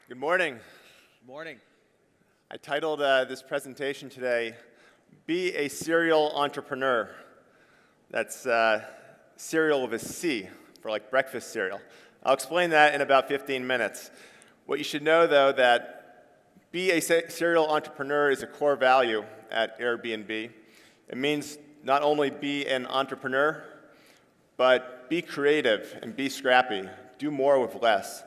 Good morning. Morning. I titled this presentation today, Be a Serial Entrepreneur. That's cereal with a C, for like breakfast cereal. I'll explain that in about 15 minutes. What you should know, though, that be a serial entrepreneur is a core value at Airbnb. It means not only be an entrepreneur, but be creative and be scrappy. Do more with less.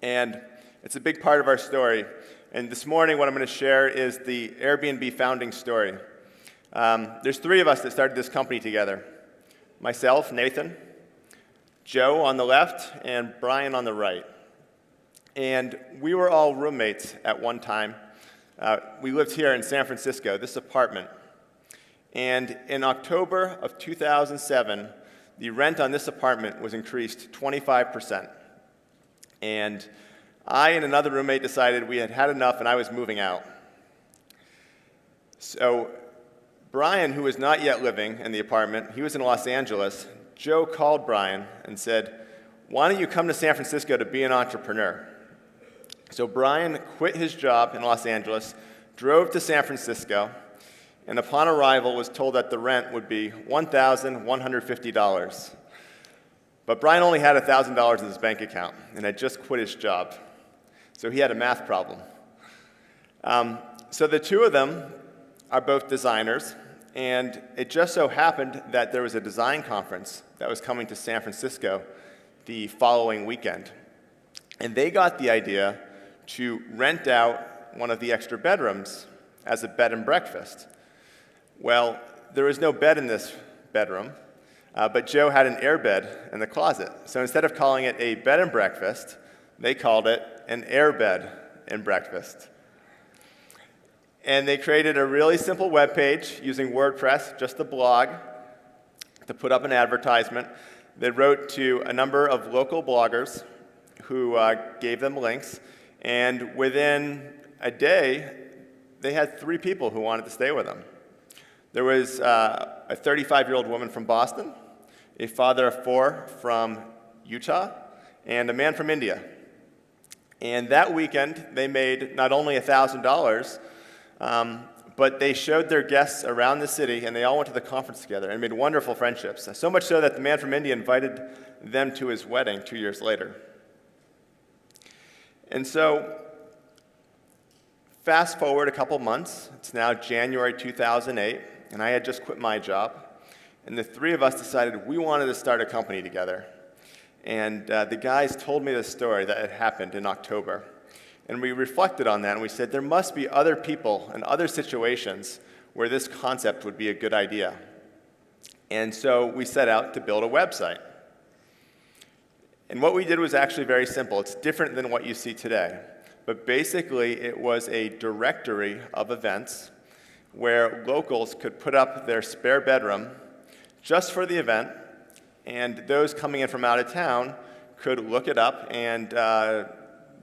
And it's a big part of our story. And this morning, what I'm going to share is the Airbnb founding story. There's three of us that started this company together. Myself, Nathan, Joe on the left, and Brian on the right. And we were all roommates at one time. We lived here in San Francisco, this apartment. And in October of 2007, the rent on this apartment was increased 25%. And I and another roommate decided we had had enough and I was moving out. So Brian, who was not yet living in the apartment, he was in Los Angeles. Joe called Brian and said, "Why don't you come to San Francisco to be an entrepreneur?" So Brian quit his job in Los Angeles, drove to San Francisco, and upon arrival was told that the rent would be $1,150. But Brian only had $1,000 in his bank account and had just quit his job. So he had a math problem. So the two of them are both designers, and it just so happened that there was a design conference that was coming to San Francisco the following weekend. And they got the idea to rent out one of the extra bedrooms as a bed and breakfast. Well, there was no bed in this bedroom, but Joe had an airbed in the closet. So instead of calling it a bed and breakfast, they called it an airbed and breakfast. And they created a really simple web page using WordPress, just a blog, to put up an advertisement. They wrote to a number of local bloggers who gave them links. And within a day, they had 3 people who wanted to stay with them. There was a 35-year-old woman from Boston, a father of 4 from Utah, and a man from India. And that weekend, they made not only $1,000, but they showed their guests around the city, and they all went to the conference together and made wonderful friendships. So much so that the man from India invited them to his wedding 2 years later. And so, fast forward a couple months. It's now January 2008, and I had just quit my job. And the 3 of us decided we wanted to start a company together. And the guys told me the story that had happened in October. And we reflected on that, and we said there must be other people and other situations where this concept would be a good idea. And so we set out to build a website. And what we did was actually very simple. It's different than what you see today. But basically, it was a directory of events where locals could put up their spare bedroom just for the event, and those coming in from out of town could look it up and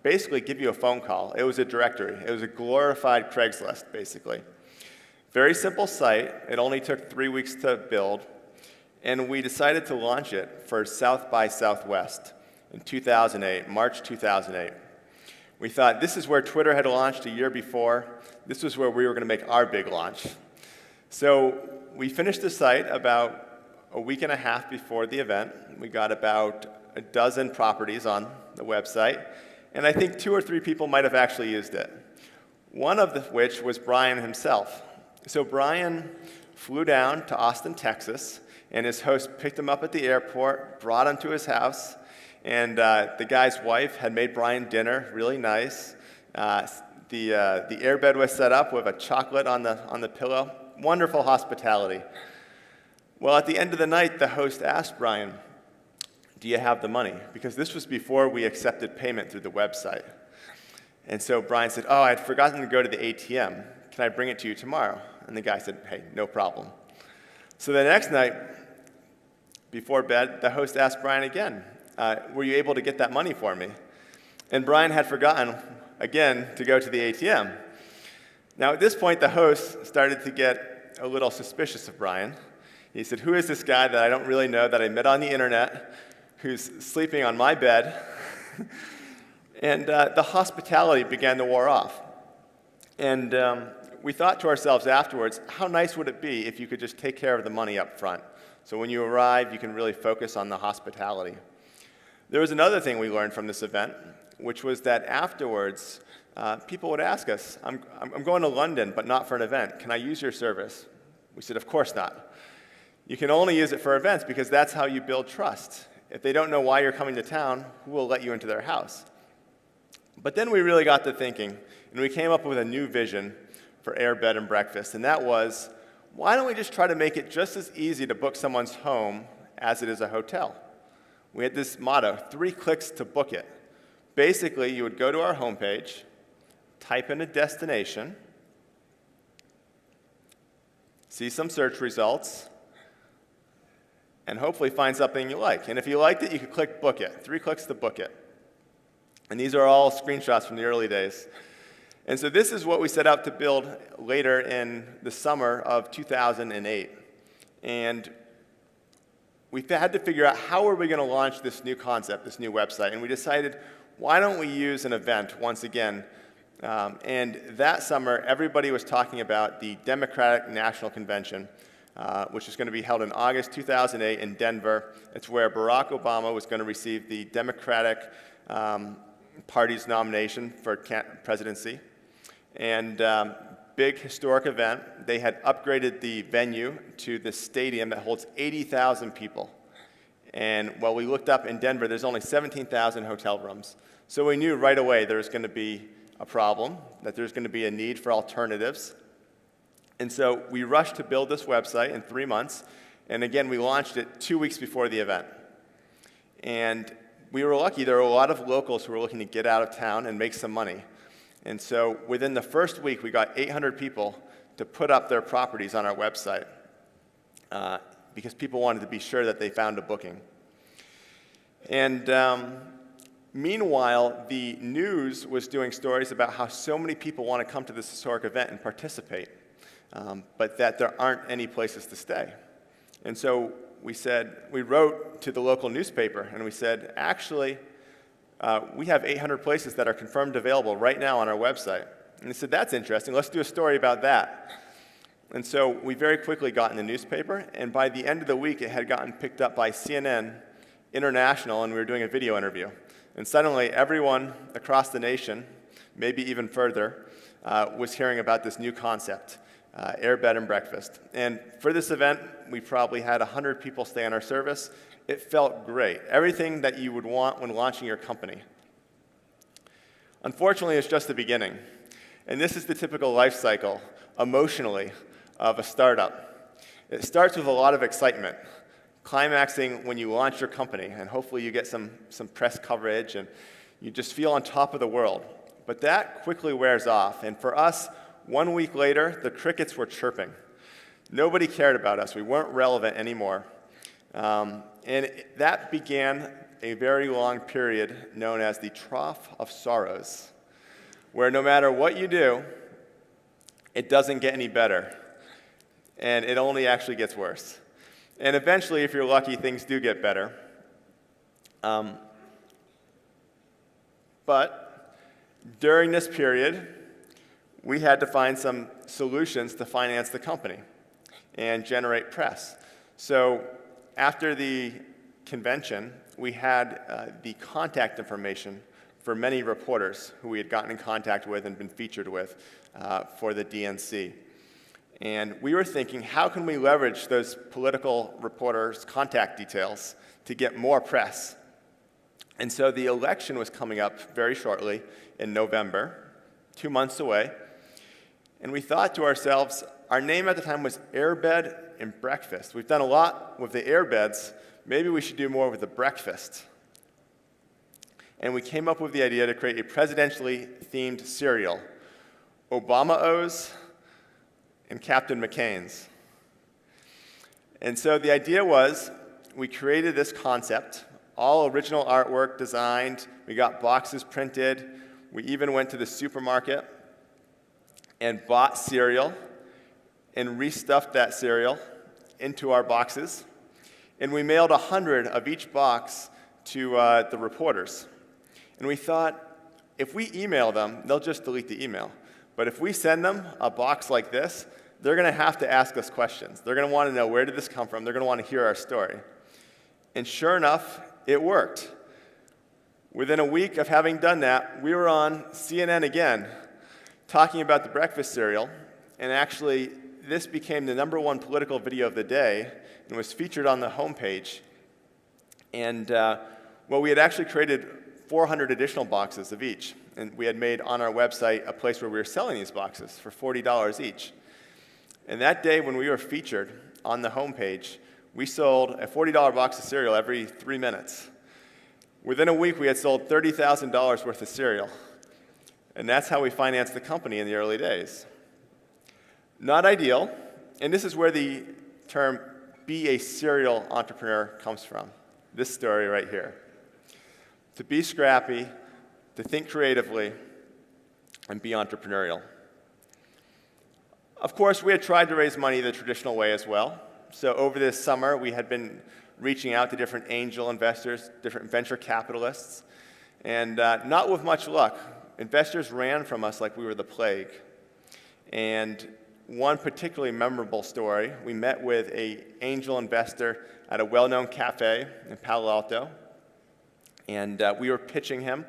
basically give you a phone call. It was a directory. It was a glorified Craigslist, basically. Very simple site. It only took 3 weeks to build, and we decided to launch it for South by Southwest in 2008, March 2008. We thought this is where Twitter had launched a year before. This was where we were going to make our big launch. So we finished the site about a week and a half before the event. We got about a dozen properties on the website, and I think 2 or 3 people might have actually used it. One of which was Brian himself. So Brian flew down to Austin, Texas, and his host picked him up at the airport, brought him to his house, and the guy's wife had made Brian dinner, really nice. The airbed was set up with a chocolate on the pillow. Wonderful hospitality. Well, at the end of the night, the host asked Brian, "Do you have the money?" Because this was before we accepted payment through the website. And so Brian said, "Oh, I had forgotten to go to the ATM. Can I bring it to you tomorrow?" And the guy said, "Hey, no problem." So the next night, before bed, the host asked Brian again, "Were you able to get that money for me?" And Brian had forgotten, again, to go to the ATM. Now, at this point, the host started to get a little suspicious of Brian. He said, "Who is this guy that I don't really know, that I met on the internet, who's sleeping on my bed?" And the hospitality began to wear off. And we thought to ourselves afterwards, how nice would it be if you could just take care of the money up front? So when you arrive, you can really focus on the hospitality. There was another thing we learned from this event, which was that afterwards, people would ask us, I'm going to London, but not for an event. Can I use your service? We said, of course not. You can only use it for events because that's how you build trust. If they don't know why you're coming to town, who will let you into their house? But then we really got to thinking, and we came up with a new vision for Air Bed and Breakfast, and that was, why don't we just try to make it just as easy to book someone's home as it is a hotel? We had this motto, 3 clicks to book it. Basically, you would go to our homepage, type in a destination, see some search results, and hopefully find something you like. And if you liked it, you could click book it. 3 clicks to book it. And these are all screenshots from the early days. And so this is what we set out to build later in the summer of 2008. And we had to figure out how are we going to launch this new concept, this new website. And we decided, why don't we use an event once again? And that summer, everybody was talking about the Democratic National Convention, which is going to be held in August 2008 in Denver. It's where Barack Obama was going to receive the Democratic Party's nomination for presidency. And big historic event. They had upgraded the venue to the stadium that holds 80,000 people. And while we looked up in Denver, there's only 17,000 hotel rooms. So we knew right away there was going to be a problem, that there's going to be a need for alternatives. And so we rushed to build this website in 3 months. And again, we launched it 2 weeks before the event. And we were lucky. There were a lot of locals who were looking to get out of town and make some money. And so within the first week, we got 800 people to put up their properties on our website because people wanted to be sure that they found a booking. And meanwhile, the news was doing stories about how so many people want to come to this historic event and participate, but that there aren't any places to stay. And so we wrote to the local newspaper, and we said, actually, we have 800 places that are confirmed available right now on our website. And they said, that's interesting. Let's do a story about that. And so we very quickly got in the newspaper, and by the end of the week, it had gotten picked up by CNN International, and we were doing a video interview. And suddenly, everyone across the nation, maybe even further, was hearing about this new concept, Air Bed and Breakfast. And for this event, we probably had 100 people stay on our service. It felt great. Everything that you would want when launching your company. Unfortunately, it's just the beginning. And this is the typical life cycle, emotionally, of a startup. It starts with a lot of excitement, climaxing when you launch your company, and hopefully you get some press coverage, and you just feel on top of the world. But that quickly wears off, and for us, 1 week later, the crickets were chirping. Nobody cared about us. We weren't relevant anymore. And that began a very long period known as the Trough of Sorrows, where no matter what you do, it doesn't get any better, and it only actually gets worse. And eventually, if you're lucky, things do get better. But during this period, we had to find some solutions to finance the company and generate press. So after the convention, we had the contact information for many reporters who we had gotten in contact with and been featured with for the DNC. And we were thinking, how can we leverage those political reporters' contact details to get more press? And so the election was coming up very shortly in November, 2 months away. And we thought to ourselves, our name at the time was Air Bed and Breakfast. We've done a lot with the air beds. Maybe we should do more with the breakfast. And we came up with the idea to create a presidentially themed cereal, Obama-O's and Captain McCain's. And so the idea was, we created this concept, all original artwork designed, we got boxes printed, we even went to the supermarket and bought cereal and restuffed that cereal into our boxes. And we mailed 100 of each box to the reporters. And we thought, if we email them, they'll just delete the email. But if we send them a box like this, they're going to have to ask us questions. They're going to want to know, where did this come from? They're going to want to hear our story. And sure enough, it worked. Within a week of having done that, we were on CNN again, talking about the breakfast cereal. And actually, this became the #1 political video of the day and was featured on the homepage. And we had actually created 400 additional boxes of each. And we had made on our website a place where we were selling these boxes for $40 each. And that day when we were featured on the homepage, we sold a $40 box of cereal every 3 minutes. Within a week, we had sold $30,000 worth of cereal. And that's how we financed the company in the early days. Not ideal, and this is where the term be a serial entrepreneur comes from. This story right here. To be scrappy, to think creatively, and be entrepreneurial. Of course, we had tried to raise money the traditional way as well. So over this summer, we had been reaching out to different angel investors, different venture capitalists, and not with much luck. Investors ran from us like we were the plague. And one particularly memorable story, we met with an angel investor at a well-known cafe in Palo Alto, and we were pitching him,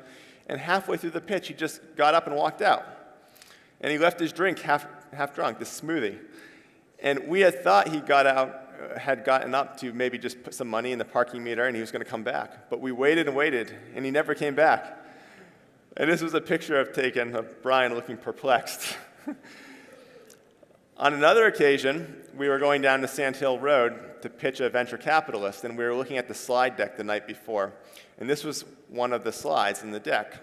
and halfway through the pitch, he just got up and walked out. And he left his drink half drunk, this smoothie. And we had thought he had gotten up to maybe just put some money in the parking meter and he was going to come back. But we waited and waited, and he never came back. And this was a picture I've taken of Brian looking perplexed. On another occasion, we were going down to Sand Hill Road to pitch a venture capitalist, and we were looking at the slide deck the night before. And this was one of the slides in the deck.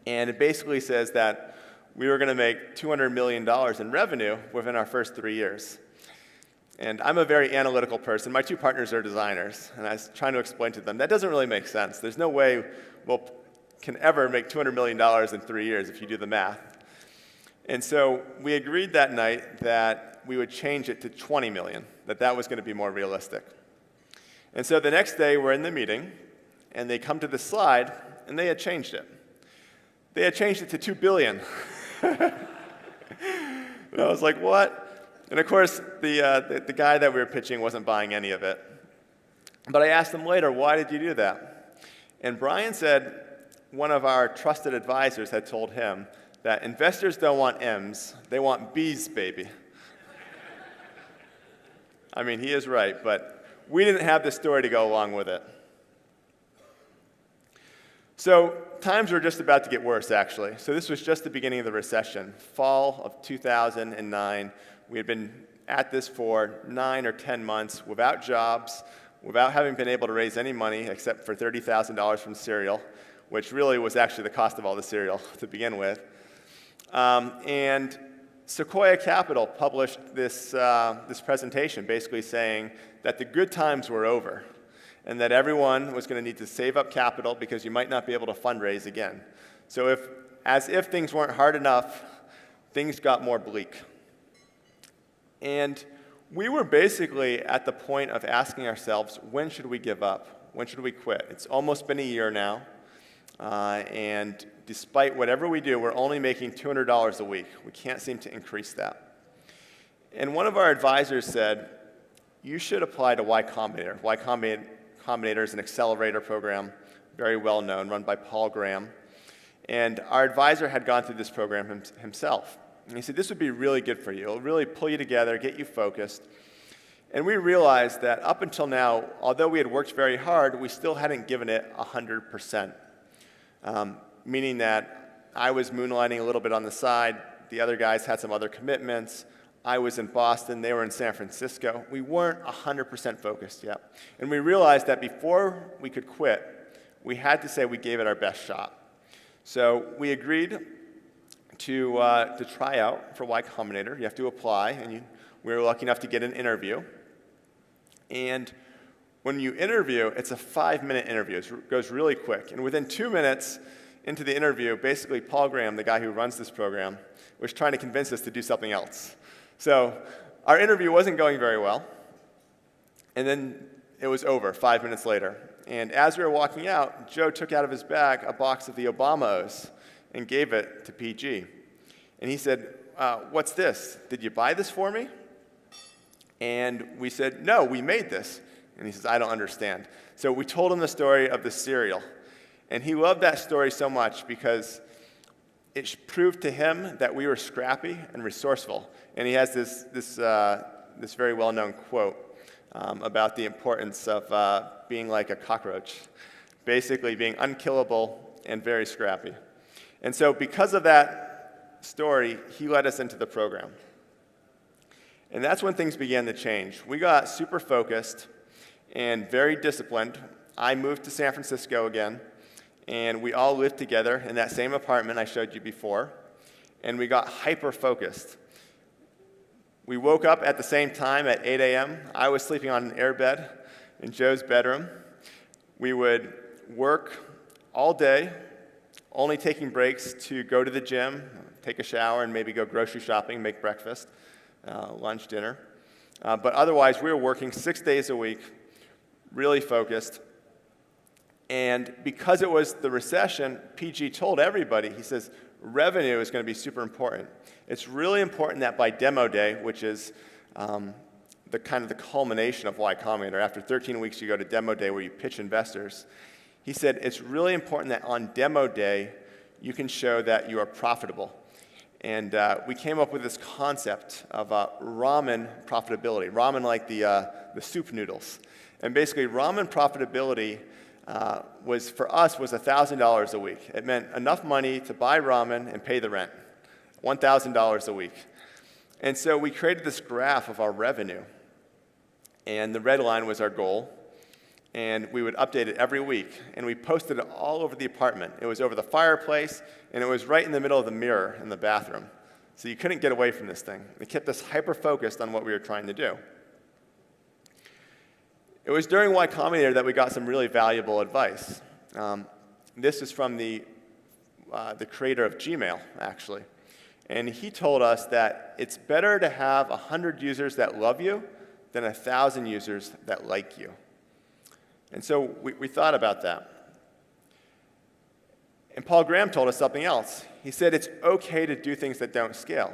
And it basically says that we were going to make $200 million in revenue within our first 3 years. And I'm a very analytical person. My two partners are designers, and I was trying to explain to them, that doesn't really make sense. There's no way we can ever make $200 million in 3 years if you do the math. And so we agreed that night that we would change it to 20 million, that was going to be more realistic. And so the next day, we're in the meeting, and they come to the slide, and they had changed it. They had changed it to 2 billion. And I was like, what? And of course, the guy that we were pitching wasn't buying any of it. But I asked him later, why did you do that? And Brian said one of our trusted advisors had told him that investors don't want M's, they want B's, baby. I mean, he is right, but we didn't have the story to go along with it. So times were just about to get worse, actually. So this was just the beginning of the recession. Fall of 2009, we had been at this for 9 or 10 months without jobs, without having been able to raise any money except for $30,000 from cereal, which really was actually the cost of all the cereal to begin with. And Sequoia Capital published this presentation basically saying that the good times were over and that everyone was going to need to save up capital because you might not be able to fundraise again. So as if things weren't hard enough, things got more bleak. And we were basically at the point of asking ourselves, when should we give up? When should we quit? It's almost been a year now. And despite whatever we do, we're only making $200 a week. We can't seem to increase that. And one of our advisors said, you should apply to Y Combinator. Y Combinator is an accelerator program, very well known, run by Paul Graham. And our advisor had gone through this program himself. And he said, this would be really good for you. It'll really pull you together, get you focused. And we realized that up until now, although we had worked very hard, we still hadn't given it 100%. Meaning that I was moonlighting a little bit on the side, the other guys had some other commitments, I was in Boston, they were in San Francisco. We weren't 100% focused yet. And we realized that before we could quit, we had to say we gave it our best shot. So we agreed to try out for Y Combinator. You have to apply, and we were lucky enough to get an interview. And when you interview, it's a 5-minute interview. It goes really quick. And within 2 minutes into the interview, basically Paul Graham, the guy who runs this program, was trying to convince us to do something else. So our interview wasn't going very well. And then it was over 5 minutes later. And as we were walking out, Joe took out of his bag a box of the Obama-Os and gave it to PG. And he said, what's this? Did you buy this for me? And we said, no, we made this. And he says, I don't understand. So we told him the story of the cereal. And he loved that story so much because it proved to him that we were scrappy and resourceful. And he has this very well-known quote about the importance of being like a cockroach, basically being unkillable and very scrappy. And so because of that story, he led us into the program. And that's when things began to change. We got super focused and very disciplined. I moved to San Francisco again, and we all lived together in that same apartment I showed you before, and we got hyper-focused. We woke up at the same time at 8 a.m. I was sleeping on an airbed in Joe's bedroom. We would work all day, only taking breaks to go to the gym, take a shower, and maybe go grocery shopping, make breakfast, lunch, dinner. But otherwise, we were working 6 days a week, really focused. And because it was the recession, PG told everybody, he says, revenue is going to be super important. It's really important that by demo day, which is the kind of the culmination of Y Combinator, after 13 weeks you go to demo day where you pitch investors, he said it's really important that on demo day you can show that you are profitable. And we came up with this concept of ramen profitability, ramen like the soup noodles. And basically ramen profitability was $1,000 a week. It meant enough money to buy ramen and pay the rent, $1,000 a week. And so we created this graph of our revenue, and the red line was our goal, and we would update it every week, and we posted it all over the apartment. It was over the fireplace, and it was right in the middle of the mirror in the bathroom. So you couldn't get away from this thing. It kept us hyper-focused on what we were trying to do. It was during Y Combinator that we got some really valuable advice. This is from the creator of Gmail, actually. And he told us that it's better to have 100 users that love you than 1,000 users that like you. And so we thought about that. And Paul Graham told us something else. He said it's okay to do things that don't scale.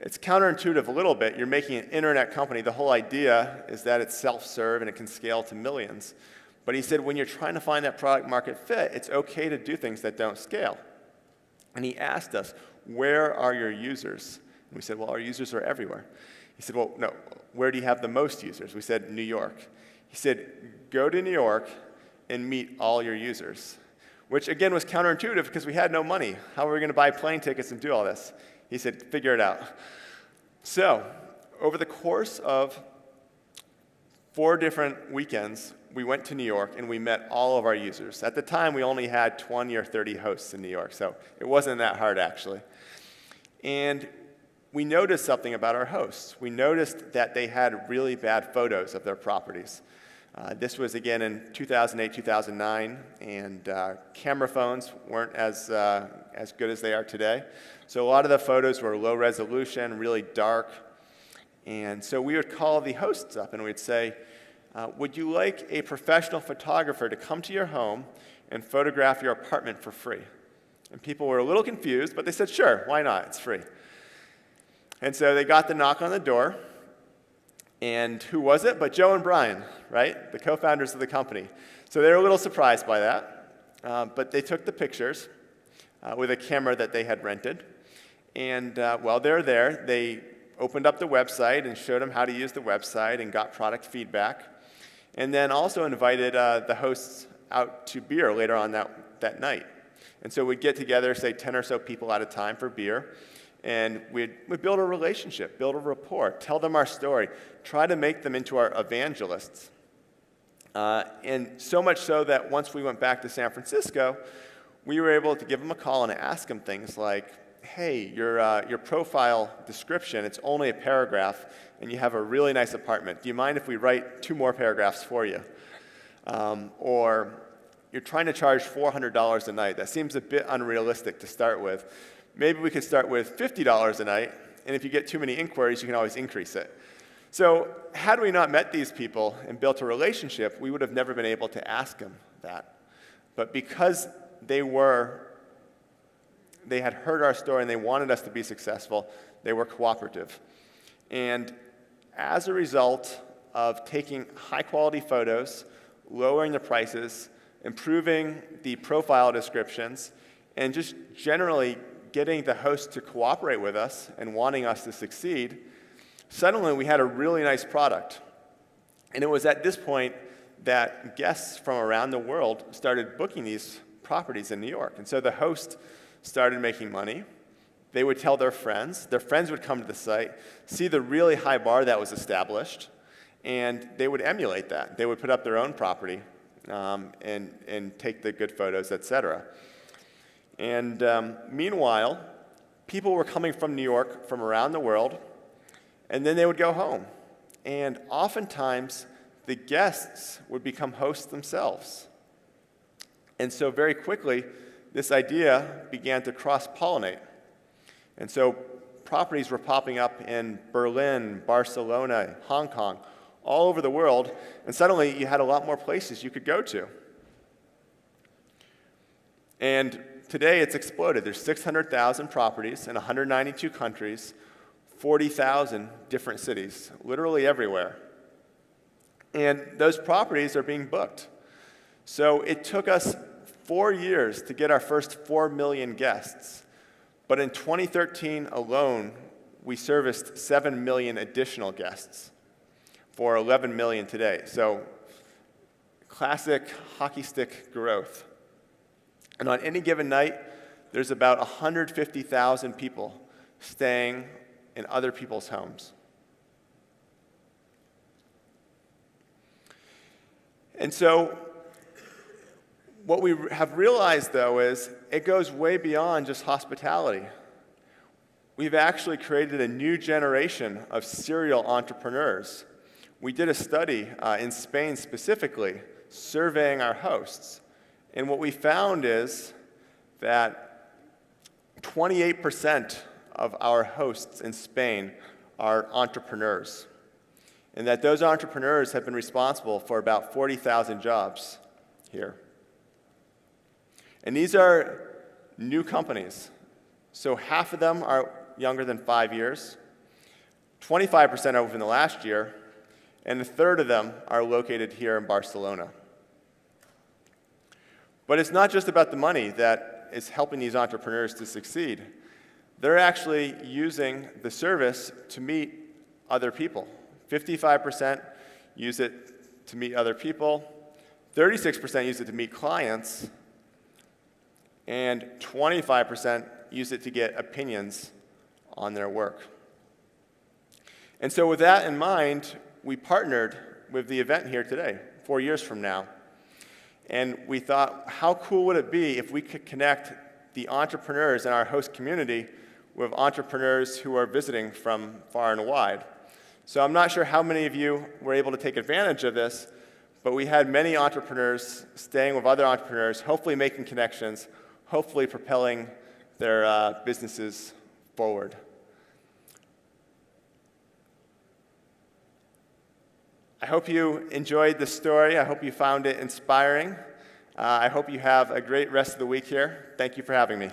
It's counterintuitive a little bit. You're making an internet company. The whole idea is that it's self-serve and it can scale to millions. But he said when you're trying to find that product market fit, it's okay to do things that don't scale. And he asked us, where are your users? And we said, well, our users are everywhere. He said, well, no, where do you have the most users? We said, New York. He said, go to New York and meet all your users, which again was counterintuitive because we had no money. How were we going to buy plane tickets and do all this? He said, figure it out. So over the course of 4 different weekends, we went to New York and we met all of our users. At the time, we only had 20 or 30 hosts in New York, so it wasn't that hard, actually. And we noticed something about our hosts. We noticed that they had really bad photos of their properties. This was, again, in 2008, 2009, and camera phones weren't as good as they are today. So a lot of the photos were low resolution, really dark. And so we would call the hosts up and we'd say, would you like a professional photographer to come to your home and photograph your apartment for free? And people were a little confused, but they said, sure, why not? It's free. And so they got the knock on the door. And who was it? But Joe and Brian, right? The co-founders of the company. So they were a little surprised by that. But they took the pictures with a camera that they had rented. And while they were there, they opened up the website and showed them how to use the website and got product feedback. And then also invited the hosts out to beer later on that night. And so we'd get together, say 10 or so people at a time for beer. And we'd build a relationship, build a rapport, tell them our story, try to make them into our evangelists. And so much so that once we went back to San Francisco, we were able to give them a call and ask them things like, hey, your profile description, it's only a paragraph, and you have a really nice apartment. Do you mind if we write 2 more paragraphs for you? Or you're trying to charge $400 a night. That seems a bit unrealistic to start with. Maybe we could start with $50 a night, and if you get too many inquiries, you can always increase it. So had we not met these people and built a relationship, we would have never been able to ask them that. But because they had heard our story and they wanted us to be successful, they were cooperative. And as a result of taking high-quality photos, lowering the prices, improving the profile descriptions, and just generally getting the host to cooperate with us and wanting us to succeed, suddenly we had a really nice product. And it was at this point that guests from around the world started booking these properties in New York. And so the host started making money. They would tell their friends would come to the site, see the really high bar that was established, and they would emulate that. They would put up their own property and take the good photos, etc. And meanwhile, people were coming from New York from around the world, and then they would go home. And oftentimes, the guests would become hosts themselves. And so very quickly, this idea began to cross-pollinate. And so properties were popping up in Berlin, Barcelona, Hong Kong, all over the world, and suddenly you had a lot more places you could go to. And today it's exploded. There's 600,000 properties in 192 countries, 40,000 different cities, literally everywhere. And those properties are being booked. So it took us 4 years to get our first 4 million guests. But in 2013 alone, we serviced 7 million additional guests for 11 million today. So classic hockey stick growth. And on any given night, there's about 150,000 people staying in other people's homes. And so what we have realized, though, is it goes way beyond just hospitality. We've actually created a new generation of serial entrepreneurs. We did a study in Spain specifically, surveying our hosts. And what we found is that 28% of our hosts in Spain are entrepreneurs, and that those entrepreneurs have been responsible for about 40,000 jobs here. And these are new companies. So half of them are younger than 5 years, 25% over in the last year, and a third of them are located here in Barcelona. But it's not just about the money that is helping these entrepreneurs to succeed. They're actually using the service to meet other people. 55% use it to meet other people, 36% use it to meet clients, and 25% use it to get opinions on their work. And so with that in mind, we partnered with the event here today, 4 years from now. And we thought, how cool would it be if we could connect the entrepreneurs in our host community with entrepreneurs who are visiting from far and wide? So I'm not sure how many of you were able to take advantage of this, but we had many entrepreneurs staying with other entrepreneurs, hopefully making connections, hopefully propelling their businesses forward. I hope you enjoyed this story. I hope you found it inspiring. I hope you have a great rest of the week here. Thank you for having me.